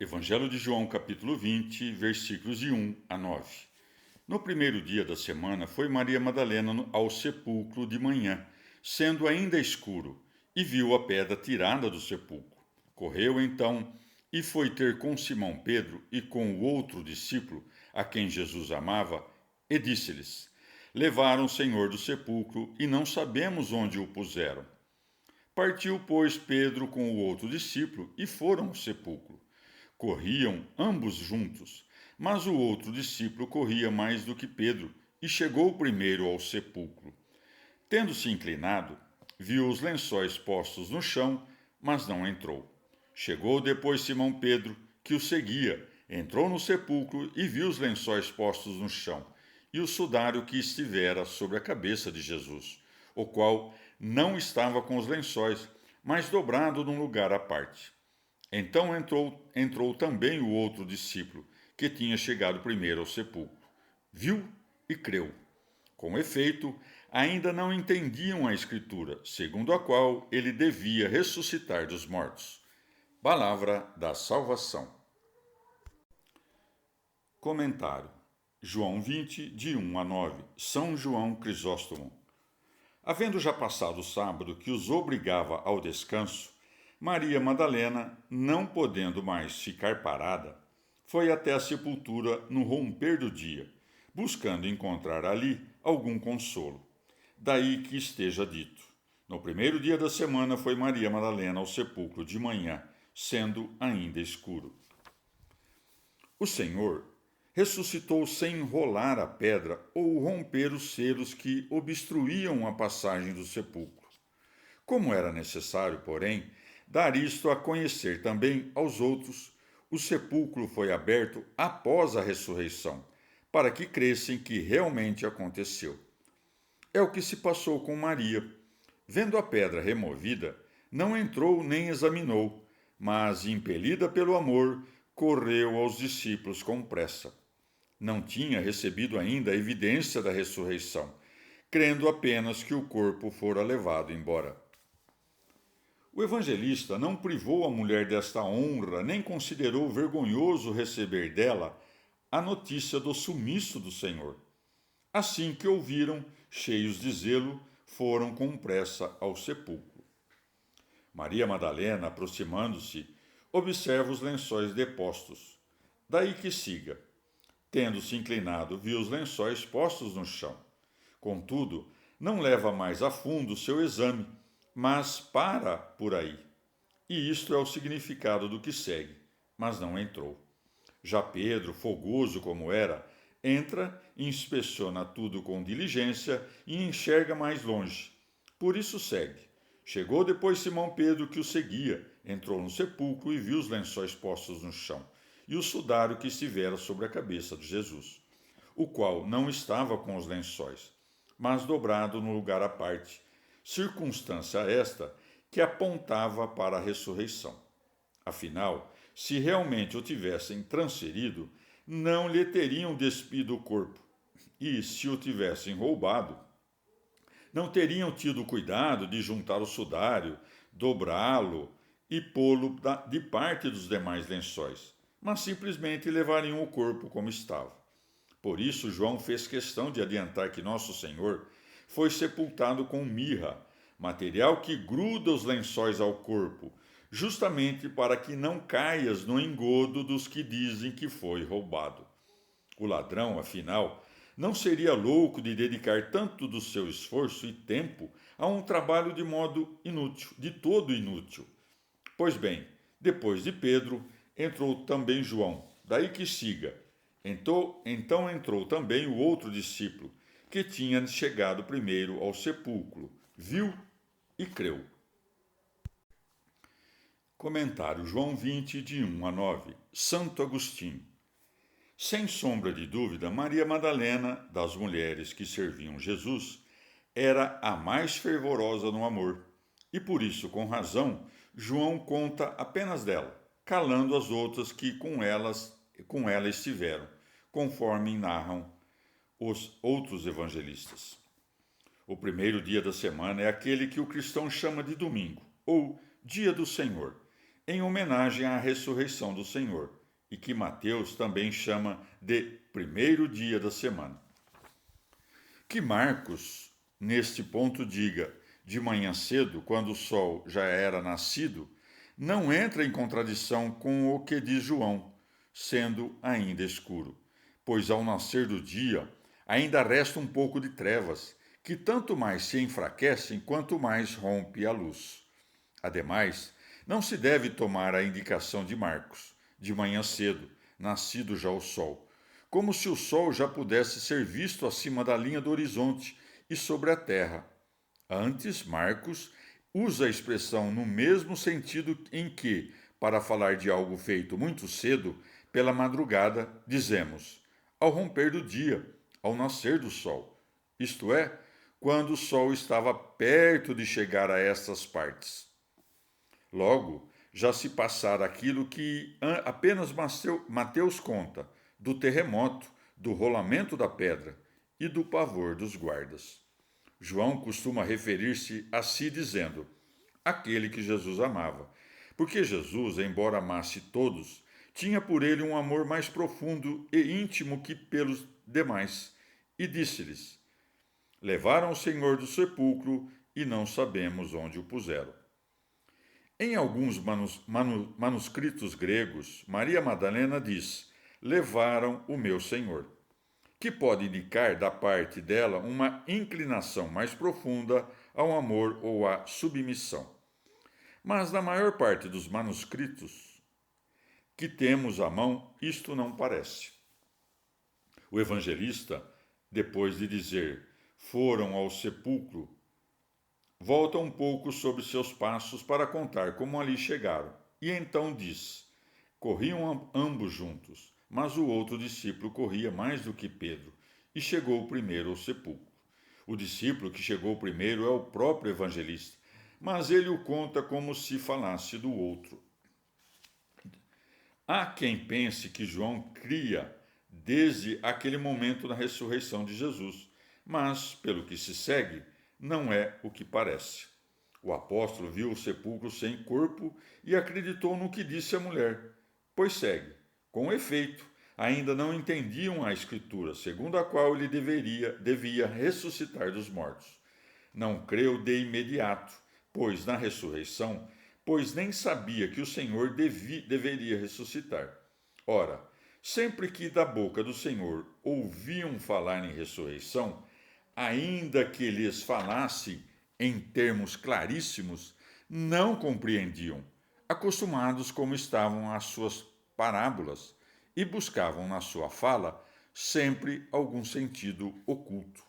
Evangelho de João, capítulo 20, versículos de 1 a 9. No primeiro dia da semana, foi Maria Madalena ao sepulcro de manhã, sendo ainda escuro, e viu a pedra tirada do sepulcro. Correu então e foi ter com Simão Pedro e com o outro discípulo, a quem Jesus amava, e disse-lhes: Levaram o Senhor do sepulcro e não sabemos onde o puseram. Partiu, pois, Pedro com o outro discípulo e foram ao sepulcro. Corriam ambos juntos, mas o outro discípulo corria mais do que Pedro e chegou primeiro ao sepulcro. Tendo-se inclinado, viu os lençóis postos no chão, mas não entrou. Chegou depois Simão Pedro, que o seguia, entrou no sepulcro e viu os lençóis postos no chão e o sudário que estivera sobre a cabeça de Jesus, o qual não estava com os lençóis, mas dobrado num lugar à parte. Então entrou também o outro discípulo, que tinha chegado primeiro ao sepulcro. Viu e creu. Com efeito, ainda não entendiam a Escritura, segundo a qual ele devia ressuscitar dos mortos. Palavra da salvação. Comentário. João 20, de 1 a 9. São João Crisóstomo. Havendo já passado o sábado que os obrigava ao descanso, Maria Madalena, não podendo mais ficar parada, foi até a sepultura no romper do dia, buscando encontrar ali algum consolo. Daí que esteja dito: no primeiro dia da semana foi Maria Madalena ao sepulcro de manhã, sendo ainda escuro. O Senhor ressuscitou sem enrolar a pedra ou romper os selos que obstruíam a passagem do sepulcro. Como era necessário, porém, dar isto a conhecer também aos outros, o sepulcro foi aberto após a ressurreição, para que crescem que realmente aconteceu. É o que se passou com Maria. Vendo a pedra removida, não entrou nem examinou, mas, impelida pelo amor, correu aos discípulos com pressa. Não tinha recebido ainda a evidência da ressurreição, crendo apenas que o corpo fora levado embora. O evangelista não privou a mulher desta honra, nem considerou vergonhoso receber dela a notícia do sumiço do Senhor. Assim que ouviram, cheios de zelo, foram com pressa ao sepulcro. Maria Madalena, aproximando-se, observa os lençóis depostos. Daí que siga. Tendo-se inclinado, viu os lençóis postos no chão. Contudo, não leva mais a fundo o seu exame, mas para por aí. E isto é o significado do que segue, mas não entrou. Já Pedro, fogoso como era, entra, inspeciona tudo com diligência e enxerga mais longe. Por isso segue. Chegou depois Simão Pedro, que o seguia, entrou no sepulcro e viu os lençóis postos no chão e o sudário que estivera sobre a cabeça de Jesus, o qual não estava com os lençóis, mas dobrado no lugar à parte, circunstância esta que apontava para a ressurreição. Afinal, se realmente o tivessem transferido, não lhe teriam despido o corpo, e se o tivessem roubado, não teriam tido cuidado de juntar o sudário, dobrá-lo e pô-lo de parte dos demais lençóis, mas simplesmente levariam o corpo como estava. Por isso, João fez questão de adiantar que Nosso Senhor foi sepultado com mirra, material que gruda os lençóis ao corpo, justamente para que não caias no engodo dos que dizem que foi roubado. O ladrão, afinal, não seria louco de dedicar tanto do seu esforço e tempo a um trabalho de modo inútil, de todo inútil. Pois bem, depois de Pedro, entrou também João, daí que siga. Então entrou também o outro discípulo, que tinha chegado primeiro ao sepulcro, viu e creu. Comentário João 20, de 1 a 9. Santo Agostinho. Sem sombra de dúvida, Maria Madalena, das mulheres que serviam Jesus, era a mais fervorosa no amor, e por isso, com razão, João conta apenas dela, calando as outras que com ela estiveram, conforme narram os outros evangelistas. O primeiro dia da semana é aquele que o cristão chama de domingo, ou dia do Senhor. em homenagem à ressurreição do Senhor, e que Mateus também chama de primeiro dia da semana. Que Marcos, neste ponto, diga de manhã cedo, quando o sol já era nascido, não entra em contradição com o que diz João, sendo ainda escuro, pois ao nascer do dia ainda resta um pouco de trevas, que tanto mais se enfraquecem quanto mais rompe a luz. Ademais, não se deve tomar a indicação de Marcos, de manhã cedo, nascido já o sol, como se o sol já pudesse ser visto acima da linha do horizonte e sobre a terra. Antes, Marcos usa a expressão no mesmo sentido em que, para falar de algo feito muito cedo, pela madrugada, dizemos ao romper do dia, ao nascer do sol, isto é, quando o sol estava perto de chegar a estas partes. Logo, já se passara aquilo que apenas Mateus conta, do terremoto, do rolamento da pedra e do pavor dos guardas. João costuma referir-se a si dizendo, aquele que Jesus amava, porque Jesus, embora amasse todos, tinha por ele um amor mais profundo e íntimo que pelos demais, e disse-lhes, levaram o Senhor do sepulcro e não sabemos onde o puseram. Em alguns manuscritos gregos, Maria Madalena diz: levaram o meu Senhor, que pode indicar da parte dela uma inclinação mais profunda ao amor ou à submissão. Mas na maior parte dos manuscritos que temos à mão, isto não parece. O evangelista, depois de dizer foram ao sepulcro, volta um pouco sobre seus passos para contar como ali chegaram. E então diz: corriam ambos juntos, mas o outro discípulo corria mais do que Pedro e chegou primeiro ao sepulcro. O discípulo que chegou primeiro é o próprio evangelista, mas ele o conta como se falasse do outro. Há quem pense que João cria desde aquele momento da ressurreição de Jesus, mas, pelo que se segue, não é o que parece. O apóstolo viu o sepulcro sem corpo e acreditou no que disse a mulher, pois segue. Com efeito, ainda não entendiam a Escritura, segundo a qual ele devia ressuscitar dos mortos. Não creu de imediato, pois na ressurreição, pois nem sabia que o Senhor deveria ressuscitar. Ora, sempre que da boca do Senhor ouviam falar em ressurreição, ainda que lhes falasse em termos claríssimos, não compreendiam, acostumados como estavam às suas parábolas, e buscavam na sua fala sempre algum sentido oculto.